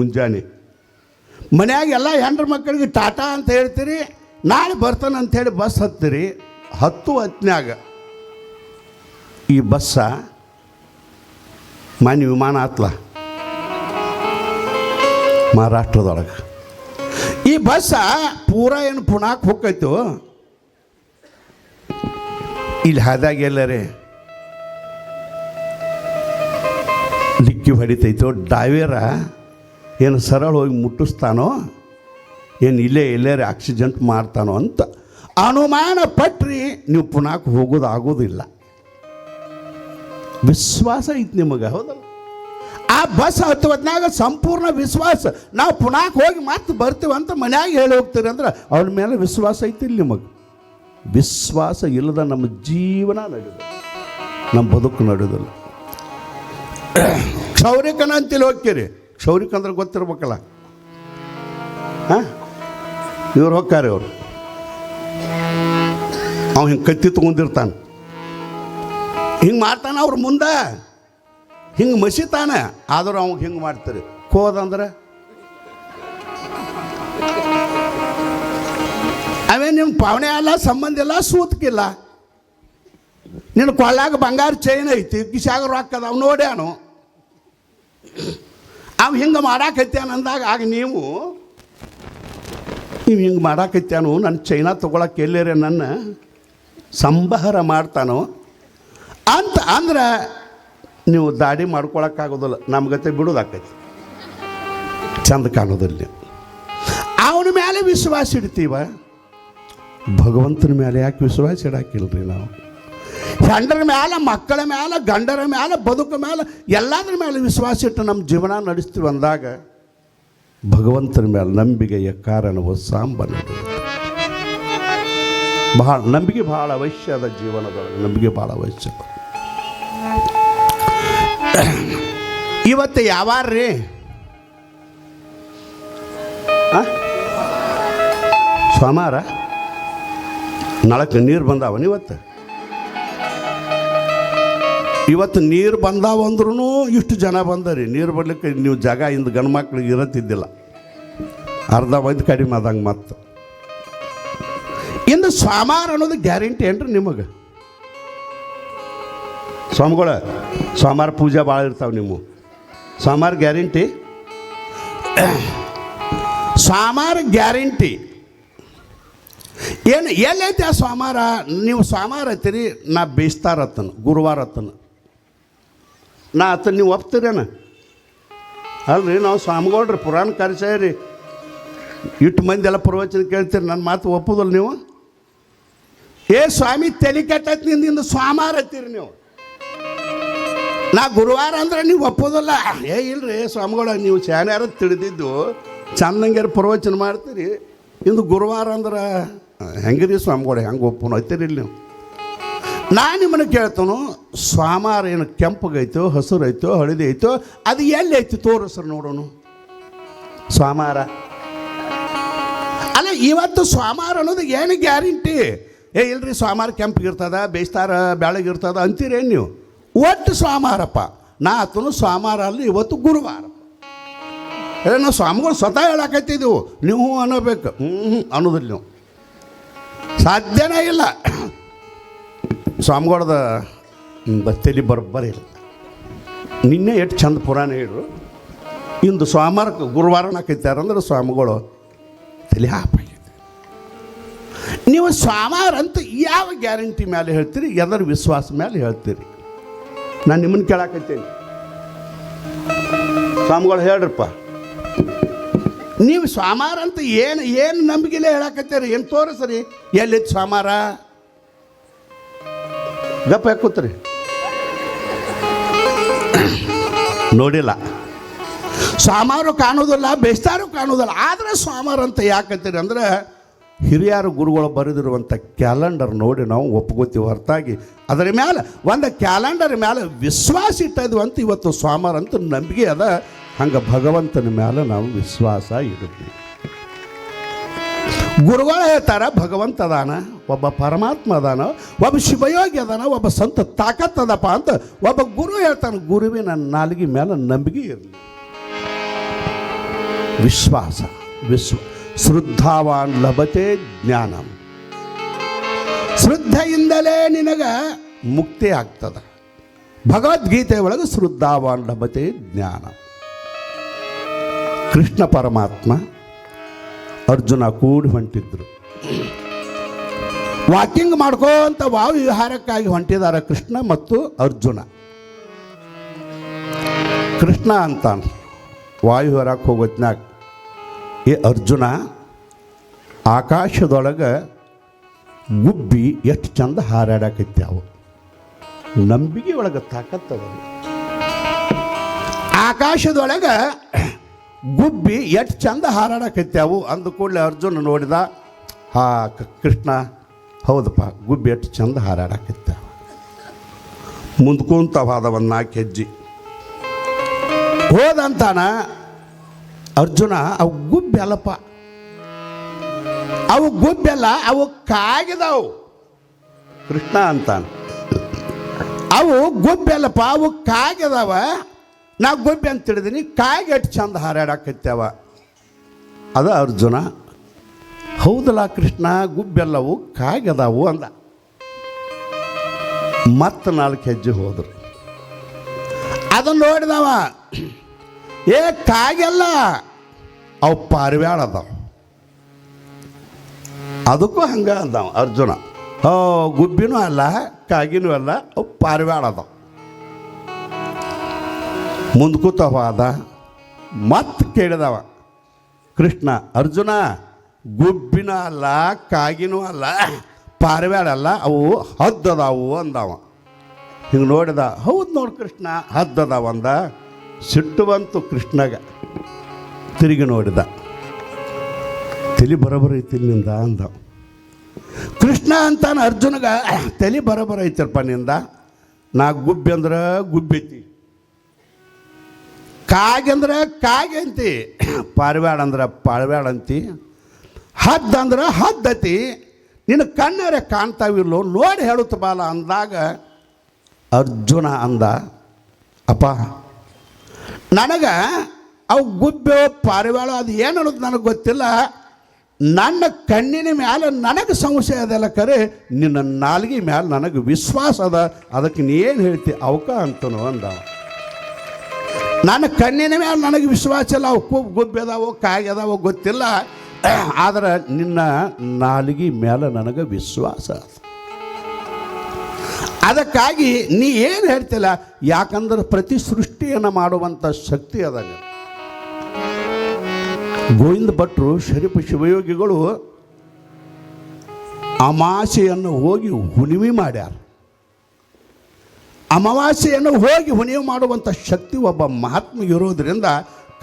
ಮುಂಜಾನೆ ಮನ್ಯಾಗ ಎಲ್ಲ ಹೆಂಡ್ರ ಮಕ್ಕಳಿಗೆ ಟಾಟಾ ಅಂತ ಹೇಳ್ತೀರಿ, ನಾಳೆ ಬರ್ತಾನೆ ಅಂಥೇಳಿ ಬಸ್ ಹತ್ತೀರಿ. 10:10 ಈ ಬಸ್ಸ ಮಾನ್ಯ ವಿಮಾನ ಆತ್ಲ ಮಹಾರಾಷ್ಟ್ರದೊಳಗೆ. ಈ ಬಸ್ಸ ಪೂರ ಏನು ಪುಣಾಕ್ ಹೋಗ್ತೈತು, ಇಲ್ಲಿ ಹಾದಾಗ ಎಲ್ಲರೇ ಡಿಕ್ಕಿ ಹೊಡಿತೈತೋ, ಡ್ರೈವರ ಏನು ಸರಳ ಹೋಗಿ ಮುಟ್ಟಿಸ್ತಾನೋ, ಏನು ಇಲ್ಲೇ ಎಲ್ಲರೇ ಆಕ್ಸಿಡೆಂಟ್ ಮಾಡ್ತಾನೋ ಅಂತ ಅನುಮಾನ ಪಟ್ರಿ ನೀವು ಪುನಾಕ್ ಹೋಗೋದಾಗೋದಿಲ್ಲ. ವಿಶ್ವಾಸ ಐತಿ ನಿಮಗೆ, ಹೌದಲ್ಲ? ಆ ಬಸ್ ಹತ್ತುವತ್ನಾಗ ಸಂಪೂರ್ಣ ವಿಶ್ವಾಸ, ನಾವು ಪುನಾಕ್ ಹೋಗಿ ಮತ್ತೆ ಬರ್ತೀವಿ ಅಂತ ಮನ್ಯಾಗ ಹೇಳಿ ಹೋಗ್ತೀರಿ ಅಂದ್ರೆ ಅವ್ರ ಮೇಲೆ ವಿಶ್ವಾಸ ಐತಿಲ್ಲ ನಿಮಗೆ. ವಿಶ್ವಾಸ ಇಲ್ಲದ ನಮ್ಮ ಜೀವನ ನಡೆಯೋದು, ನಮ್ಮ ಬದುಕು ನಡೆಯೋದಿಲ್ಲ. ಕ್ಷೌರಿಕನ ಅಂತೇಳಿ ಹೋಗ್ತೀರಿ, ಕ್ಷೌರಿಕ ಅಂದ್ರೆ ಗೊತ್ತಿರ್ಬೇಕಲ್ಲ. ಹಾಂ, ಇವ್ರು ಹೋಗ್ತಾರೆ, ಅವರು ಅವ್ನು ಹಿಂಗೆ ಕತ್ತಿ ತೊಗೊಂಡಿರ್ತಾನೆ, ಹಿಂಗೆ ಮಾಡ್ತಾನೆ, ಅವ್ರ ಮುಂದೆ ಹಿಂಗೆ ಮಸಿತಾನೆ, ಆದರೂ ಅವಾಗ ಹಿಂಗೆ ಮಾಡ್ತಾರೆ. ಕೋದಂದ್ರೆ ಅವೇ ನಿಮ್ಮ ಪಾವನೆ ಅಲ್ಲ, ಸಂಬಂಧ ಇಲ್ಲ, ಸೂತ್ಕಿಲ್ಲ. ನಿನ್ನ ಕೊಳ್ಳಾಗ ಬಂಗಾರ ಚೈನ್ ಐತಿ, ಕಿಶಾಗ ರೊಕ್ಕ ಅದಾವ, ನೋಡ್ಯಾನು ಅವು ಹಿಂಗೆ ಮಾಡಾಕತ್ಯಾನ ಅಂದಾಗ ಆಗ ನೀವು ಹಿಂಗೆ ಮಾಡಾಕತ್ಯಾನು, ನನ್ನ ಚೈನಾ ತೊಗೊಳಕ್ಕೆ ಎಲ್ಲೇರೆ ನನ್ನ ಸಂಬಾರ ಮಾಡ್ತಾನೋ ಅಂತ ಅಂದ್ರೆ ನೀವು ದಾಡಿ ಮಾಡ್ಕೊಳಕ್ಕಾಗೋದಿಲ್ಲ, ನಮ್ಗತ್ತೆ ಬಿಡೋದಾಕೈತಿ, ಚಂದ ಕಾಣೋದಿಲ್ಲ. ಅವನ ಮೇಲೆ ವಿಶ್ವಾಸ ಇಡ್ತೀವ, ಭಗವಂತನ ಮೇಲೆ ಯಾಕೆ ವಿಶ್ವಾಸ ಇಡಾಕಿಲ್ರಿ ನಾವು? ಹೆಂಡರ ಮೇಲೆ, ಮಕ್ಕಳ ಮೇಲೆ, ಗಂಡರ ಮೇಲೆ, ಬದುಕ ಮೇಲೆ, ಎಲ್ಲದರ ಮೇಲೆ ವಿಶ್ವಾಸ ಇಟ್ಟು ನಮ್ಮ ಜೀವನ ನಡೆಸ್ತೀವಿ ಅಂದಾಗ ಭಗವಂತನ ಮೇಲೆ ನಂಬಿಕೆಯ ಕಾರಣವು ಸಾಂಬನ. ಭಾಳ ನಂಬಿಕೆ ಭಾಳ ಅವಶ್ಯ ಅದ ಜೀವನದೊಳಗೆ, ನಂಬಿಕೆ ಭಾಳ ಅವಶ್ಯ. ಇವತ್ತು ಯಾವಾರ್ರಿ ಸೋಮವಾರ ನಳಕ್ಕೆ ನೀರು ಬಂದಾವನ? ಇವತ್ತು ನೀರು ಬಂದಾವ ಅಂದ್ರೂ ಇಷ್ಟು ಜನ ಬಂದರಿ. ನೀರು ಬರ್ಲಿಕ್ಕೆ ನೀವು ಜಾಗ ಇಂದ ಗಂಡು ಮಕ್ಳಿಗೆ ಇರತ್ತಿದ್ದಿಲ್ಲ, ಅರ್ಧ ಮಂದಿ ಕಡಿಮೆ ಆದಂಗೆ. ಮತ್ತು ಇಂದು ಸೋಮವಾರ ಅನ್ನೋದು ಗ್ಯಾರಂಟಿ ಏನ್ರಿ ನಿಮಗೆ? ಸ್ವಾಮಿಗಳ ಸೋಮವಾರ ಪೂಜೆ ಭಾಳ ಇರ್ತಾವೆ ನಿಮ್ಮ ಸೋಮವಾರ ಗ್ಯಾರಂಟಿ. ಸೋಮವಾರ ಗ್ಯಾರಂಟಿ ಏನು ಎಲ್ಲೈತೆ ಆ ಸೋಮವಾರ? ನೀವು ಸೋಮವಾರ ಐತಿರಿ, ನಾ ಬೇಯಿಸ್ತಾರ ಹತ್ತನ, ಗುರುವಾರ ಹತ್ತನ ನಾ ಹತ್ತನ, ನೀವು ಒಪ್ತೀರೇನ? ಅಲ್ರಿ, ನಾವು ಸ್ವಾಮಿಗಳ್ರಿ ಪುರಾಣ ಕಾರ್ಯ ಇಟ್ಟು ಮಂದಿ ಎಲ್ಲ ಪ್ರವಚನ ಕೇಳ್ತೀರಿ, ನನ್ನ ಮಾತು ಒಪ್ಪೋದಲ್ಲ ನೀವು? ಏ ಸ್ವಾಮಿ ತಲೆ ಕೆಟ್ಟೈತಿ ನಿಂದ ಸೋಮವಾರ ಹತ್ತೀರಿ ನೀವು, ನಾ ಗುರುವಾರ ಅಂದ್ರೆ ನೀವು ಒಪ್ಪೋದಲ್ಲ. ಏ ಇಲ್ರಿ ಸ್ವಾಮಿಗಳ, ನೀವು ಶಾನ್ಯಾರ ತಿಳಿದಿದ್ದು ಚಂದಂಗ್ಯಾರ ಪ್ರವಚನ ಮಾಡ್ತೀರಿ, ಇಂದು ಗುರುವಾರ ಅಂದ್ರೆ ಹೆಂಗಿರಿ ಸ್ವಾಮಿಗಳು, ಹೆಂಗೆ ಒಪ್ಪನು ಹತ್ತೀರಿ ನೀವು? ನಾನು ನಿಮ್ಮನ್ನು ಕೇಳ್ತಾನು, ಸೋಮವಾರ ಏನು ಕೆಂಪಗೈತೋ, ಹಸಿರು ಐತೋ, ಹಳದಿ ಐತೋ, ಅದು ಎಲ್ಲಿ ಐತಿ ತೋರಿಸ್ರಿ ನೋಡೋಣ. ಸೋಮವಾರ ಅಲ್ಲ, ಇವತ್ತು ಸೋಮವಾರ ಅನ್ನೋದು ಏನು ಗ್ಯಾರಂಟಿ? ಏ ಇಲ್ರಿ ಸ್ವಾಮಾರ ಕೆಂಪಗಿರ್ತದ, ಬೇಯಿಸ್ತಾರ ಬೆಳಗಿರ್ತದ ಅಂತೀರೇನು ನೀವು? ಒಟ್ಟು ಸೋಮವಾರಪ್ಪ. ನಾ ಆತನು ಸೋಮವಾರ ಅಲ್ಲಿ, ಇವತ್ತು ಗುರುವಾರ. ನಾವು ಸ್ವಾಮಿಗಳು ಸ್ವತಃ ಹೇಳಾಕತ್ತಿದ್ದೆವು, ನೀವು ಅನ್ನೋಬೇಕು. ಅನ್ನೋದಿಲ್ಲ ನೀವು, ಸಾಧ್ಯನೇ ಇಲ್ಲ. ಸ್ವಾಮಿಗಳದ ತಲೆ ಬರೋಬ್ಬರಿಲ್ಲ. ನಿನ್ನೆ ಎಷ್ಟು ಚಂದ ಪುರಾಣ ಹೇಳ್ರು, ಇಂದು ಸೋಮವಾರಕ್ಕೆ ಗುರುವಾರನ ಹಾಕೈತಾರಂದ್ರೆ ಸ್ವಾಮಿಗಳು ತಲೆ ಹಾಪಾಗಿದೆ. ನೀವು ಸೋಮವಾರ ಅಂತ ಯಾವ ಗ್ಯಾರಂಟಿ ಮೇಲೆ ಹೇಳ್ತೀರಿ? ಎಲ್ಲರ ವಿಶ್ವಾಸ ಮೇಲೆ ಹೇಳ್ತೀರಿ? ನಾನು ನಿಮ್ಮನ್ನು ಕೇಳಾಕತ್ತೇನೆ, ಸ್ವಾಮಿಗಳು ಹೇಳ್ರಪ್ಪ, ನೀವು ಸೋಮವಾರ ಅಂತ ಏನು ನಂಬಿಕೆಲೇ ಹೇಳಾಕತ್ತೀರಿ? ಏನು ತೋರಿಸ್ರಿ, ಎಲ್ಲಿತ್ತು ಸೋಮವಾರ? ಗಪ್ಪ ಯಾಕೂತ್ರಿ, ನೋಡಿಲ್ಲ. ಸೋಮವಾರ ಕಾಣೋದಿಲ್ಲ, ಬೇಯಿಸ್ತಾರು ಕಾಣೋದಿಲ್ಲ, ಆದರೆ ಸೋಮವಾರ ಅಂತ ಯಾಕಂತೀರಿ ಅಂದ್ರೆ ಹಿರಿಯರು ಗುರುಗಳು ಬರೆದಿರುವಂಥ ಕ್ಯಾಲೆಂಡರ್ ನೋಡಿ ನಾವು ಒಪ್ಕೋತೀವಿ ಹೊರತಾಗಿ ಅದರ ಮೇಲೆ ಒಂದು ಕ್ಯಾಲೆಂಡರ್ ಮೇಲೆ ವಿಶ್ವಾಸ ಇಟ್ಟಿದ್ವಿ ಅಂತ ಇವತ್ತು ಸೋಮವಾರ ಅಂತ ನಂಬಿಕೆ ಅದ. ಹಂಗೆ ಭಗವಂತನ ಮೇಲೆ ನಾವು ವಿಶ್ವಾಸ ಇಡ್ತೀವಿ. ಗುರುಗಳು ಹೇಳ್ತಾರ ಭಗವಂತ ಅದಾನ, ಒಬ್ಬ ಪರಮಾತ್ಮ ಅದಾನ, ಒಬ್ಬ ಶಿವಯೋಗಿ ಅದಾನ, ಒಬ್ಬ ಸಂತ ತಾಕತ್ ಅದಪ್ಪ ಅಂತ ಒಬ್ಬ ಗುರು ಹೇಳ್ತಾನೆ. ಗುರುವಿನ ನಾಲಿಗೆ ಮೇಲೆ ನಂಬಿಕೆ ಇರಲಿ. ವಿಶ್ವಾಸ ಶ್ರದ್ಧಾವಾನ್ ಲಭತೆ ಜ್ಞಾನಂ. ಶ್ರದ್ಧೆಯಿಂದಲೇ ನಿನಗೆ ಮುಕ್ತಿ ಆಗ್ತದೆ. ಭಗವದ್ಗೀತೆ ಒಳಗೆ ಶ್ರದ್ಧಾವಾನ್ ಲಭತೆ ಜ್ಞಾನ. ಕೃಷ್ಣ ಪರಮಾತ್ಮ ಅರ್ಜುನ ಕೂಡಿ ಹೊಂಟಿದ್ರು. ವಾಕಿಂಗ್ ಮಾಡ್ಕೋಂತ ವಾಯುವಿಹಾರಕ್ಕಾಗಿ ಹೊಂಟಿದ್ದಾರೆ ಕೃಷ್ಣ ಮತ್ತು ಅರ್ಜುನ. ಕೃಷ್ಣ ಅಂತಾನೆ ವಾಯುವಿಹಾರಕ್ಕೆ ಹೋಗೋತ್ನಾಗ, ಏ ಅರ್ಜುನ, ಆಕಾಶದೊಳಗೆ ಗುಬ್ಬಿ ಎಷ್ಟು ಚಂದ ಹಾರಾಡಕತ್ಯಾವು, ನಂಬಿಕೆ ಒಳಗೆ ತಾಕತ್ತದ. ಆಕಾಶದೊಳಗೆ ಗುಬ್ಬಿ ಎಷ್ಟು ಚಂದ ಹಾರಾಡಕತ್ಯಾವು ಅಂದ ಕೂಡಲೇ ಅರ್ಜುನ ನೋಡಿದ. ಕೃಷ್ಣ, ಹೌದಪ್ಪ, ಗುಬ್ಬಿ ಎಷ್ಟು ಚಂದ ಹಾರಾಡಕತ್ಯಾವ. ಮುಂದ್ಕೊಂತವಾದ ಒಂದು 4 ಹೆಜ್ಜೆ ಹೋದಂತಾನ ಅರ್ಜುನ, ಅವು ಗುಬ್ಬಿ ಅಲ್ಲಪ್ಪ, ಅವು ಗುಬ್ಬೆಲ್ಲ, ಅವು ಕಾಗಿದವು. ಕೃಷ್ಣ ಅಂತಾನೆ, ಅವು ಗುಬ್ಬೆಲ್ಲಪ್ಪ, ಅವು ಕಾಗಿದಾವ. ನಾ ಗುಬ್ಬಿ ಅಂತ ತಿಳಿದೀನಿ, ಕಾಗಿ ಎಷ್ಟು ಚಂದ ಹಾರಾಡಕತ್ಯಾವ. ಅದ ಅರ್ಜುನ, ಹೌದಲ್ಲ ಕೃಷ್ಣ, ಗುಬ್ಬೆಲ್ಲವು ಕಾಗದಾವು ಅಂದ. ಮತ್ತೆ 4 ಹೆಜ್ಜೆ ಹೋದರು. ಅದನ್ನು ನೋಡಿದವ, ಏ ಕಾಗೆಲ್ಲ, ಅವು ಪಾರಿವಾಳ ಅದಾವ. ಅದಕ್ಕೂ ಹಂಗ ಅಂದವ ಅರ್ಜುನ, ಗುಬ್ಬಿನೂ ಅಲ್ಲ, ಕಾಗಿನೂ ಅಲ್ಲ, ಅವು ಪಾರಿವಾಳ ಅದಾವ. ಮುಂದ್ಕೂತವಾದ. ಮತ್ತೆ ಕೇಳಿದವ ಕೃಷ್ಣ, ಅರ್ಜುನ, ಗುಬ್ಬಿನ ಅಲ್ಲ, ಕಾಗಿನೂ ಅಲ್ಲ, ಪಾರಿವಾಳ ಅಲ್ಲ, ಅವು ಹದ್ದದಾವು ಅಂದವ. ಹಿಂಗೆ ನೋಡಿದ, ಹೌದು ನೋಡಿ ಕೃಷ್ಣ, ಹದ್ದದಾವ ಅಂದ. ಸಿಟ್ಟು ಬಂತು ಕೃಷ್ಣಗ. ತಿರುಗಿ ನೋಡಿದ, ತಲೆ ಬರೋಬರೈತಿ ನಿಂದ ಅಂದ. ಕೃಷ್ಣ ಅಂತಾನೆ ಅರ್ಜುನಗ, ತಲೆ ಬರೋಬರೈತಪ್ಪ ನಿಂದ. ನಾ ಗುಬ್ಬಿ ಅಂದ್ರೆ ಗುಬ್ಬೈತಿ, ಕಾಗೆ ಅಂದ್ರೆ ಕಾಗೆ ಅಂತಿ, ಪಾರಿವಾಳ ಅಂದ್ರೆ ಪಾರಿವಾಳ ಅಂತಿ, ಹದ್ದು ಅಂದ್ರೆ ಹದ್ದತಿ. ನಿನ್ನ ಕಣ್ಣರೆ ಕಾಣ್ತಾವಿಲ್ಲೋ, ನೋಡಿ ಹೇಳುತ್ತ ಬಾಲ ಅಂದಾಗ ಅರ್ಜುನ ಅಂದ, ಅಪ್ಪ, ನನಗೆ ಅವು ಗುಬ್ಬೆ ಪಾರಿವಾಳ ಅದು ಏನು ಅನ್ನೋದು ನನಗೆ ಗೊತ್ತಿಲ್ಲ. ನನ್ನ ಕಣ್ಣಿನ ಮ್ಯಾಲೆ ನನಗೆ ಸಂಶಯ ಅದೆಲ್ಲ ಕರೆ, ನಿನ್ನ ನಾಲ್ಗೆ ಮ್ಯಾಲೆ ನನಗೆ ವಿಶ್ವಾಸ ಅದ, ಅದಕ್ಕೆ ನೀನು ಹೇಳ್ತಿ ಅವಕ ಅಂತನೋ ಅಂದವ. ನನ್ನ ಕಣ್ಣಿನ ಮ್ಯಾಲೆ ನನಗೆ ವಿಶ್ವಾಸ ಇಲ್ಲ, ಅವು ಗುಬ್ಬೆ ಅದಾವೋ ಕಾಗೆ ಅದಾವೋ ಗೊತ್ತಿಲ್ಲ, ಆದರೆ ನಿನ್ನ ನಾಲಿಗೆ ಮೇಲೆ ನನಗೆ ವಿಶ್ವಾಸ ಅದ. ಅದಕ್ಕಾಗಿ ನೀ ಏನು ಹೇಳ್ತಿಲ್ಲ, ಯಾಕಂದ್ರೆ ಪ್ರತಿ ಸೃಷ್ಟಿಯನ್ನು ಮಾಡುವಂಥ ಶಕ್ತಿ ಅದ. ಗೋವಿಂದ ಭಟ್ರು ಶರೀಫ ಶಿವಯೋಗಿಗಳು ಅಮಾವಾಸ್ಯೆಯನ್ನು ಹೋಗಿ ಹುಣ್ಣಿಮೆ ಮಾಡ್ಯಾರ. ಅಮಾವಾಸ್ಯೆಯನ್ನು ಹೋಗಿ ಹುಣ್ಣಿಮೆ ಮಾಡುವಂಥ ಶಕ್ತಿ ಒಬ್ಬ ಮಹಾತ್ಮ ಇರೋದ್ರಿಂದ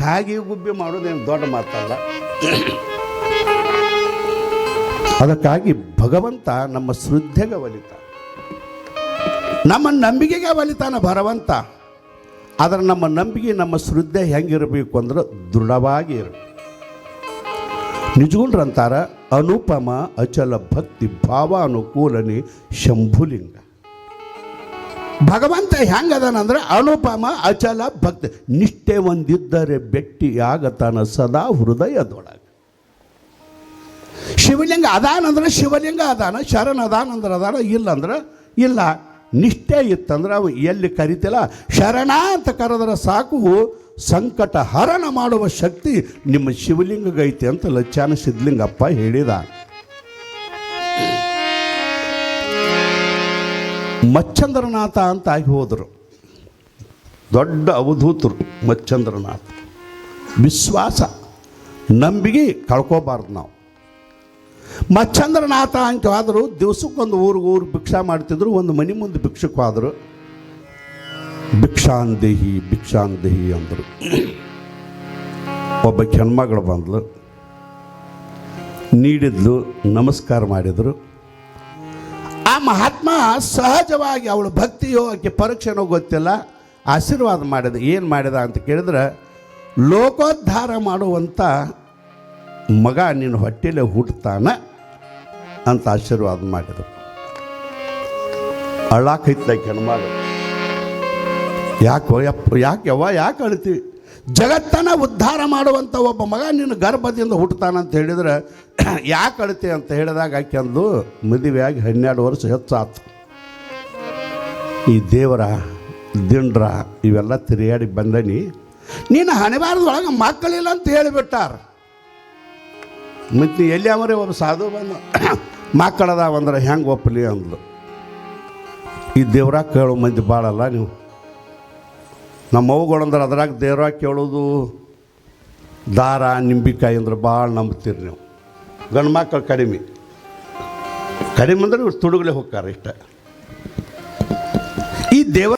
ಕಾಗಿ ಗುಬ್ಬಿ ಮಾಡೋದೇನು ದೊಡ್ಡ ಮಾತಲ್ಲ. ಅದಕ್ಕಾಗಿ ಭಗವಂತ ನಮ್ಮ ಶ್ರದ್ಧೆಗೆ ಒಲಿತ, ನಮ್ಮ ನಂಬಿಕೆಗೆ ಒಲಿತಾನ ಭಗವಂತ. ಆದರೆ ನಮ್ಮ ನಂಬಿಕೆ, ನಮ್ಮ ಶ್ರದ್ಧೆ ಹೆಂಗಿರಬೇಕು ಅಂದ್ರೆ ದೃಢವಾಗಿ ಇರಬೇಕು. ನಿಜಗುಂಡ್ರಂತಾರ, ಅನುಪಮ ಅಚಲ ಭಕ್ತಿ ಭಾವಾನುಕೂಲನಿ ಶಂಭುಲಿಂಗ. ಭಗವಂತ ಹೆಂಗದನಂದ್ರೆ ಅನುಪಮ ಅಚಲ ಭಕ್ತಿ, ನಿಷ್ಠೆ ಒಂದಿದ್ದರೆ ಬೆಟ್ಟಿಯಾಗತಾನ ಸದಾ ಹೃದಯದೊಳಗೆ. ಶಿವಲಿಂಗ ಅದಾನಂದ್ರೆ ಶಿವಲಿಂಗ ಅದಾನ, ಶರಣ ಅದಾನಂದ್ರೆ ಅದಾನ, ಇಲ್ಲಂದ್ರೆ ಇಲ್ಲ. ನಿಷ್ಠೆ ಇತ್ತಂದ್ರೆ ಅವು ಎಲ್ಲಿ ಕರಿತಿಲ್ಲ, ಶರಣ ಅಂತ ಕರೆದ್ರೆ ಸಾಕು, ಸಂಕಟ ಹರಣ ಮಾಡುವ ಶಕ್ತಿ ನಿಮ್ಮ ಶಿವಲಿಂಗಗೈತೆ ಅಂತ ಲಚ್ಚಾನ ಸಿದ್ಧಲಿಂಗಪ್ಪ ಹೇಳಿದ. ಮಚ್ಚಂದ್ರನಾಥ ಅಂತ ಆಗಿ ಹೋದರು, ದೊಡ್ಡ ಅವಧೂತರು ಮಚ್ಚಂದ್ರನಾಥ. ವಿಶ್ವಾಸ ನಂಬಿಕೆ ಕಳ್ಕೋಬಾರ್ದು ನಾವು. ಮಚ್ಚಂದ್ರನಾಥ ಅಂತ ಹೋದರು, ದಿವಸಕ್ಕೊಂದು ಊರಿಗೆ ಭಿಕ್ಷಾ ಮಾಡ್ತಿದ್ರು. ಒಂದು ಮನೆ ಮುಂದೆ ಭಿಕ್ಷಕ್ಕೆ ಹೋದರು. ಭಿಕ್ಷಾಂದೇಹಿ ಭಿಕ್ಷಾಂದೇಹಿ ಅಂದರು. ಒಬ್ಬ ಹೆಣ್ಮಗಳು ಬಂದ್ಲು, ನೀಡಿದ್ಲು, ನಮಸ್ಕಾರ ಮಾಡಿದರು. ಆ ಮಹಾತ್ಮ ಸಹಜವಾಗಿ ಅವಳು ಭಕ್ತಿಯೋ ಆಕೆ ಪರೀಕ್ಷೆನೋ ಗೊತ್ತಿಲ್ಲ, ಆಶೀರ್ವಾದ ಮಾಡಿದ. ಏನು ಮಾಡಿದ ಅಂತ ಕೇಳಿದ್ರೆ, ಲೋಕೋದ್ಧಾರ ಮಾಡುವಂಥ ಮಗ ನಿನ್ನ ಹೊಟ್ಟೆಲೆ ಹುಟ್ಟುತ್ತಾನ ಅಂತ ಆಶೀರ್ವಾದ ಮಾಡಿದರು. ಅಳ್ಳಾಕೈತ ಹೆಣ್ಮಗಳು. ಯಾಕೋ ಯಪ್ಪ, ಯಾಕೆ ಅಳ್ತೀವಿ? ಜಗತ್ತನ್ನು ಉದ್ಧಾರ ಮಾಡುವಂಥ ಒಬ್ಬ ಮಗ ನಿನ್ನ ಗರ್ಭದಿಂದ ಹುಟ್ಟುತ್ತಾನಂತ ಹೇಳಿದ್ರೆ ಯಾಕೆ ಅಳತೆ ಅಂತ ಹೇಳಿದಾಗ ಆಕೆ ಅಂದು ಮದುವೆಯಾಗಿ 12 ವರ್ಷ ಹೆಚ್ಚಾತು. ಈ ದೇವರ ದಿಂಡ್ರ ಇವೆಲ್ಲ ತಿರುಗಾಡಿ ಬಂದನಿ, ನೀನು ಹಣೆಬಾರದೊಳಗೆ ಮಕ್ಕಳಿಲ್ಲ ಅಂತ ಹೇಳಿಬಿಟ್ಟಾರ. ಮತ್ತು ಎಲ್ಲಿ ಅವರೇ ಒಬ್ಬ ಸಾಧು ಬಂದು ಮಕ್ಕಳದಾವಂದ್ರೆ ಹೆಂಗೆ ಒಪ್ಪಲಿ ಅಂದ್ಲು. ಈ ದೇವ್ರಾಗ ಕೇಳೋ ಮಂದಿ ಭಾಳಲ್ಲ ನೀವು. ನಮ್ಮ ಅವ್ಗಳಂದ್ರೆ ಅದ್ರಾಗ ದೇವ್ರಾಗ ಕೇಳೋದು ದಾರ ನಿಂಬಿಕಾಯಿ ಅಂದ್ರೆ ಭಾಳ ನಂಬ್ತೀರಿ ನೀವು. ಗಂಡು ಮಕ್ಕಳು ಕಡಿಮೆ ಅಂದ್ರೆ ಇವ್ರು ತುಡುಗಲೇ ಹೋಗ್ತಾರೆ ಇಷ್ಟ. ಈ ದೇವ